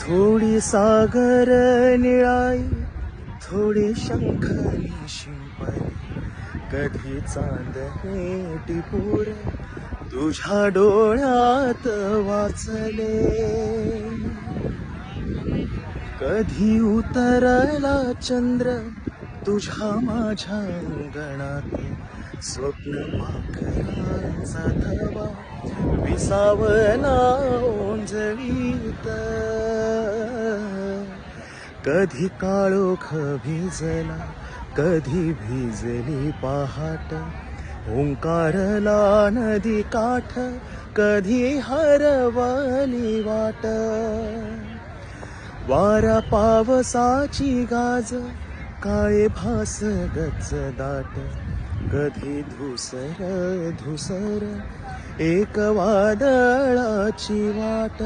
थोडी सागर निळाई, थोडी शंखनी शिंपली, कधी चांदणे टिपूर तुझ्या डोळ्यात वाचले. कधी उतरला चंद्र तुझ्या माझ्या अंगणात, स्वप्न पाखरांचा थवा विसावला ओंजळीत. कधी काळोख भिजला, कधी भिजली पहाट, ओंकारला नदी काठ, कधी हरवली वाट. वारा पावसाची गाज, काळे भास गच दाट, कधी धुसर धुसर एक वादळाची वाट.